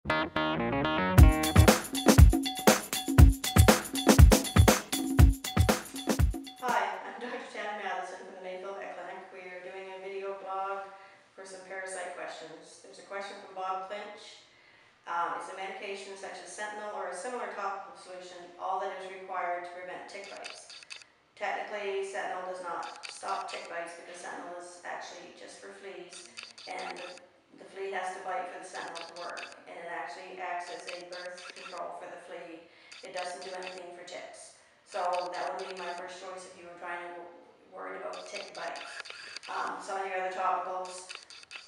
From the Mayfield Vet Clinic. We are doing a video blog for some parasite questions. There's a question from Bob Clinch. Is a medication such as Sentinel or a similar topical solution all that is required to prevent tick bites? Technically, Sentinel does not stop tick bites because Sentinel is actually just for fleas, and the flea has to bite for the Sentinel to work, and it actually acts as a birth control for the flea. It doesn't do anything for ticks. So that would be my first choice if you were worried about tick bites. Some of the other topicals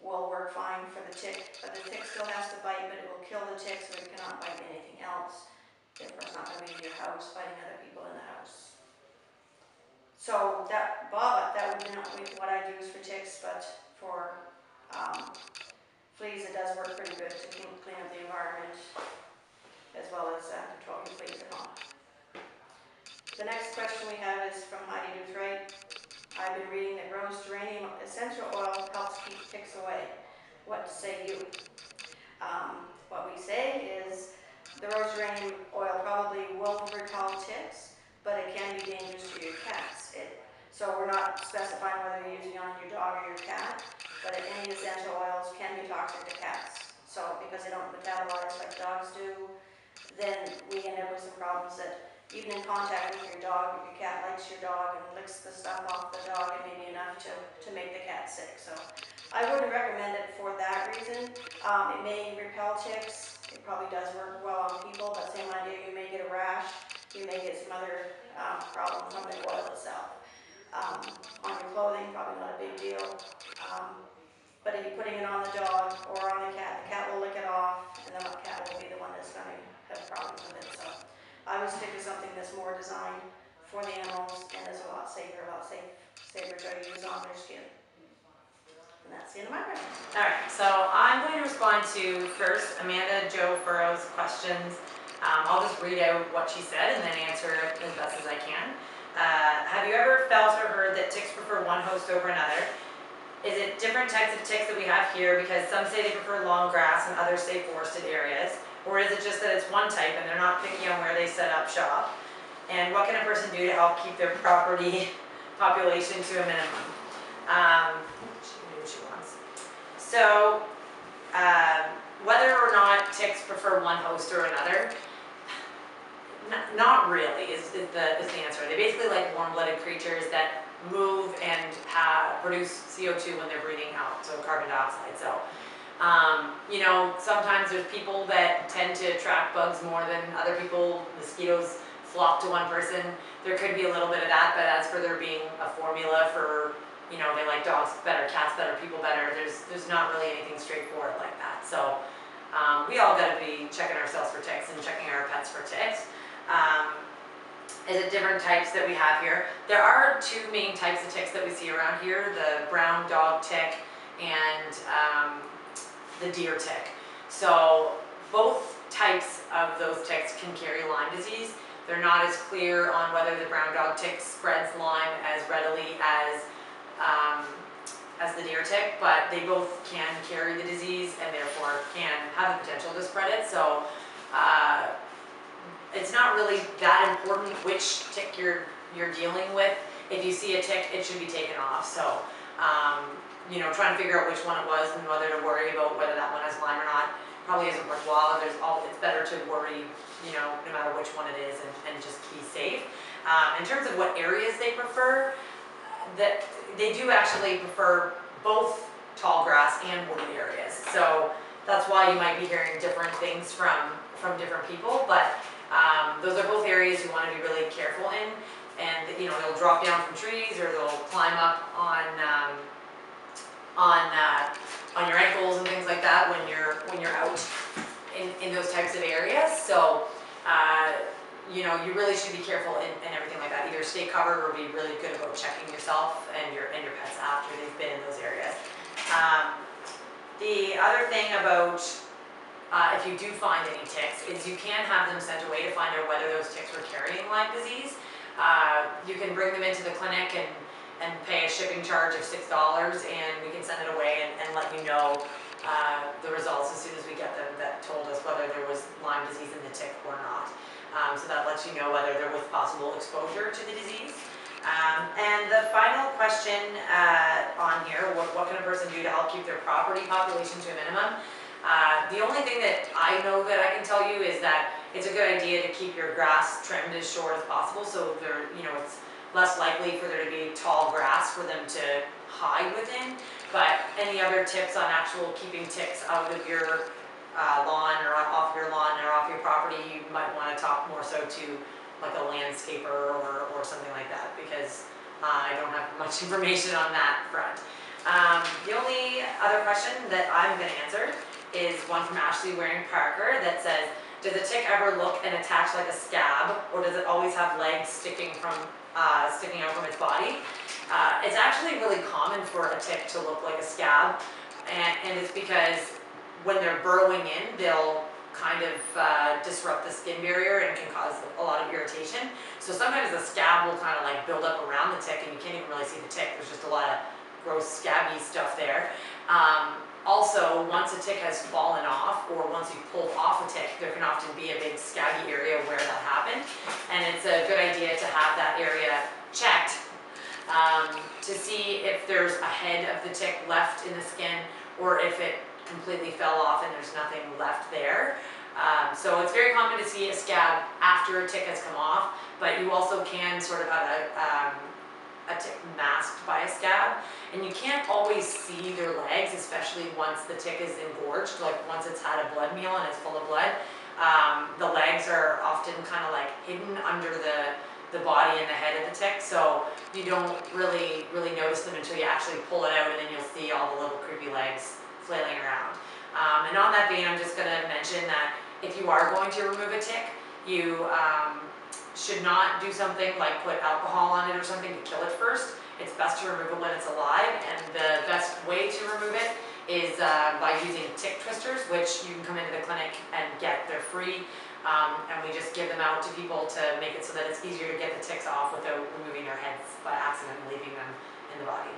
will work fine for the tick, but the tick still has to bite, but it will kill the tick, so it cannot bite anything else. Therefore, it's not going to be in your house biting other people in the house. So that, Bob, that would not be what I use for ticks, but for fleas, it does work pretty good to clean up the environment, as well as controlling fleas at home. The next question we have is from Heidi Duthright. I've been reading that rose geranium essential oil helps keep ticks away. What say you? What we say is the rose geranium oil probably will repel ticks, but it can be dangerous to your cats. So we're not specifying whether you're using it on your dog or your cat, but any essential oils can be toxic to cats. So because they don't metabolize like dogs do, then we end up with some problems that even in contact with your dog, if your cat likes your dog and licks the stuff off the dog, it may be enough to make the cat sick. So I wouldn't recommend it for that reason. It may repel ticks. It probably does work well on people, but same idea, you may get a rash. You may get some other problem from the oil itself. On your clothing, probably not a big deal. But if you're putting it on the dog or on the cat will lick it off, and then the cat will be the one that's going to have problems with it. So I would stick to something that's more designed for the animals and is a lot safer to use on their skin. And that's the end of my question. All right, so I'm going to respond to first Amanda Jo Furrow's questions. I'll just read out what she said and then answer as best as I can. Have you ever felt or heard that ticks prefer one host over another? Is it different types of ticks that we have here because some say they prefer long grass and others say forested areas? Or is it just that it's one type and they're not picky on where they set up shop? And what can a person do to help keep their property population to a minimum? She can do what she wants. So, whether or not ticks prefer one host or another, not really is the answer. They basically like warm-blooded creatures that move and produce CO2 when they're breathing out, so carbon dioxide. So, you know, sometimes there's people that tend to attract bugs more than other people. Mosquitoes flock to one person. There could be a little bit of that, but as for there being a formula for, you know, they like dogs better, cats better, people better, there's not really anything straightforward like that. So we all got to be checking ourselves for ticks and checking our pets for ticks. Is it different types that we have here? There are two main types of ticks that we see around here, the brown dog tick and the deer tick. So both types of those ticks can carry Lyme disease. They're not as clear on whether the brown dog tick spreads Lyme as readily as the deer tick, but they both can carry the disease and therefore can have the potential to spread it. So it's not really that important which tick you're dealing with. If you see a tick, it should be taken off. So, you know, trying to figure out which one it was and whether to worry about whether that one has Lyme or not probably isn't worthwhile. It's better to worry, you know, no matter which one it is and just be safe. In terms of what areas they prefer, that they do actually prefer both tall grass and wooded areas. So that's why you might be hearing different things from different people, but those are both areas you want to be really careful in, and you know, they'll drop down from trees or they'll climb up on your ankles and things like that when you're out in those types of areas. So you know, you really should be careful in everything like that. Either stay covered or be really good about checking yourself and your pets after they've been in those areas. The other thing about if you do find any ticks is you can have them sent away to find out whether those ticks were carrying Lyme disease. You can bring them into the clinic and pay a shipping charge of $6, and we can send it away and let you know the results as soon as we get them that told us whether there was Lyme disease in the tick or not. So that lets you know whether there was possible exposure to the disease. And the final question on here, what can a person do to help keep their property population to a minimum? The only thing that I know that I can tell you is that it's a good idea to keep your grass trimmed as short as possible, so there, it's less likely for there to be tall grass for them to hide within. But any other tips on actual keeping ticks out of your lawn or off your lawn or off your property, you might want to talk more so to like a landscaper or something like that, because I don't have much information on that front. The only other question that I'm going to answer is one from Ashley Waring Parker that says, does a tick ever look and attach like a scab, or does it always have legs sticking out from its body? It's actually really common for a tick to look like a scab, and it's because when they're burrowing in, they'll kind of disrupt the skin barrier and can cause a lot of irritation. So sometimes the scab will kind of like build up around the tick and you can't even really see the tick. There's just a lot of gross scabby stuff there. Also, once a tick has fallen off, or once you pull off a tick, there can often be a big scabby area where that happened. And it's a good idea to have that area checked to see if there's a head of the tick left in the skin, or if it completely fell off and there's nothing left there. So it's very common to see a scab after a tick has come off, but you also can sort of have a tick masked by a scab, and you can't always see their legs, especially once the tick is engorged, like once it's had a blood meal and it's full of blood. The legs are often kind of like hidden under the body and the head of the tick, so you don't really notice them until you actually pull it out, and then you'll see all the little creepy legs flailing around. And on that vein, I'm just going to mention that if you are going to remove a tick, you should not do something like put alcohol on it or something to kill it first. It's best to remove it when it's alive, and the best way to remove it is by using tick twisters, which you can come into the clinic and get. They're free, and we just give them out to people to make it so that it's easier to get the ticks off without removing their heads by accident and leaving them in the body.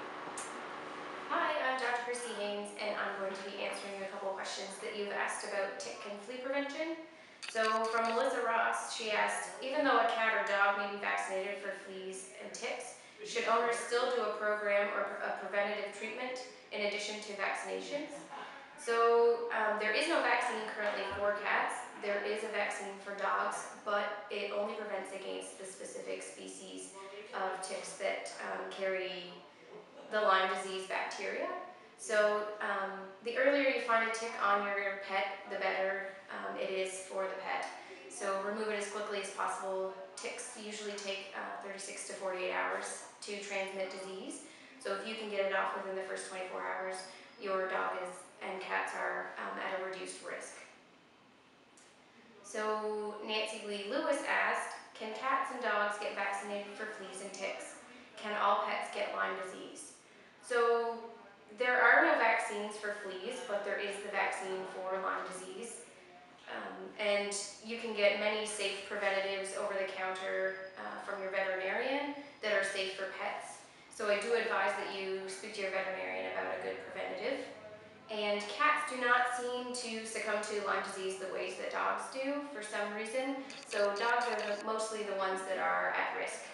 Hi, I'm Dr. Chrissy Haynes, and I'm going to be answering a couple of questions that you've asked about tick and flea prevention. So from Melissa Ross, she asked, even though a cat or dog may be vaccinated for fleas and ticks, should owners still do a program or a preventative treatment in addition to vaccinations? So there is no vaccine currently for cats. There is a vaccine for dogs, but it only prevents against the specific species of ticks that carry the Lyme disease bacteria. So the earlier you find a tick on your pet, the better it is for the pet. So remove it as quickly as possible. Ticks usually take 36 to 48 hours to transmit disease. So if you can get it off within the first 24 hours, your dog and cats are at a reduced risk. So Nancy Lee Lewis asked, can cats and dogs get vaccinated for fleas and ticks? Can all pets get Lyme disease? So there are no vaccines for fleas, but there is the vaccine for Lyme disease. And you can get many safe preventatives over the counter from your veterinarian that are safe for pets. So I do advise that you speak to your veterinarian about a good preventative. And cats do not seem to succumb to Lyme disease the ways that dogs do for some reason. So dogs are mostly the ones that are at risk.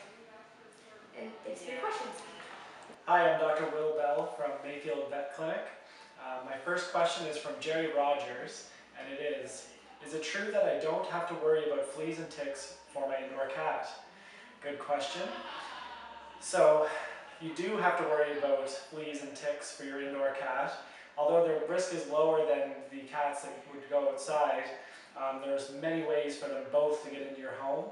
And thanks for your questions. Hi, I'm Dr. Will Bell from Mayfield Vet Clinic. My first question is from Jerry Rogers, and it is it true that I don't have to worry about fleas and ticks for my indoor cat? Good question. So, you do have to worry about fleas and ticks for your indoor cat. Although their risk is lower than the cats that would go outside, there's many ways for them both to get into your home.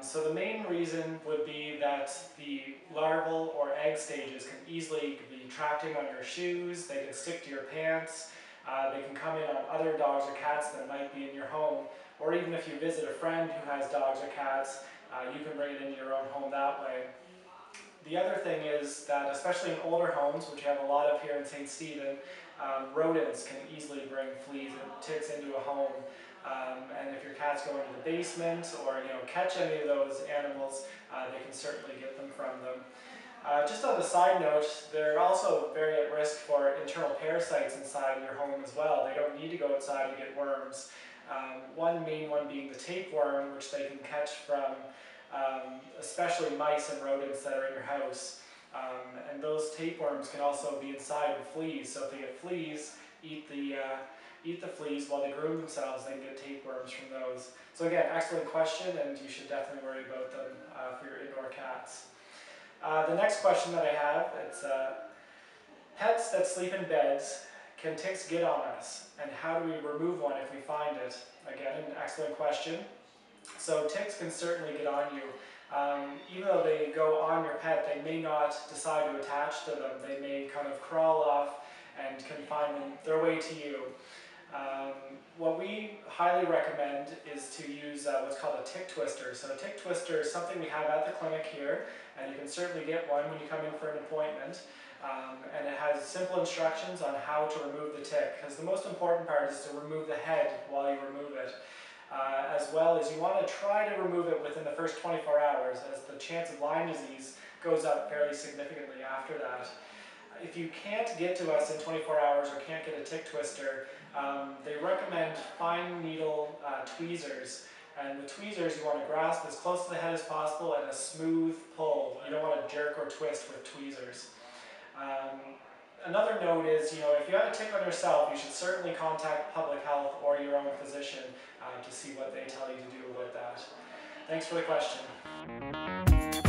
So the main reason would be that the larval or egg stages can easily be trapped in on your shoes, they can stick to your pants, they can come in on other dogs or cats that might be in your home, or even if you visit a friend who has dogs or cats, you can bring it into your own home that way. The other thing is that, especially in older homes, which you have a lot of here in St. Stephen, rodents can easily bring fleas and ticks into a home. And if your cats go into the basement or catch any of those animals, they can certainly get them from them. Just on a side note, they're also very at risk for internal parasites inside your home as well. They don't need to go outside to get worms. One main one being the tapeworm, which they can catch from especially mice and rodents that are in your house. And those tapeworms can also be inside with fleas. So if they get fleas, eat the fleas while they groom themselves, they can get tapeworms from those. So again, excellent question, and you should definitely worry about them for your indoor cats. The next question that I have, it's pets that sleep in beds, can ticks get on us? And how do we remove one if we find it? Again, an excellent question. So ticks can certainly get on you. Even though they go on your pet, they may not decide to attach to them. They may kind of crawl off and can find their way to you. What we highly recommend is to use what's called a tick twister. So a tick twister is something we have at the clinic here, and you can certainly get one when you come in for an appointment. And it has simple instructions on how to remove the tick, because the most important part is to remove the head while you remove it. As well as you want to try to remove it within the first 24 hours, as the chance of Lyme disease goes up fairly significantly after that. If you can't get to us in 24 hours or can't get a tick twister, they recommend fine needle tweezers. And the tweezers you want to grasp as close to the head as possible and a smooth pull. You don't want to jerk or twist with tweezers. Another note is, if you have a tick on yourself, you should certainly contact public health or your own physician to see what they tell you to do about that. Thanks for the question.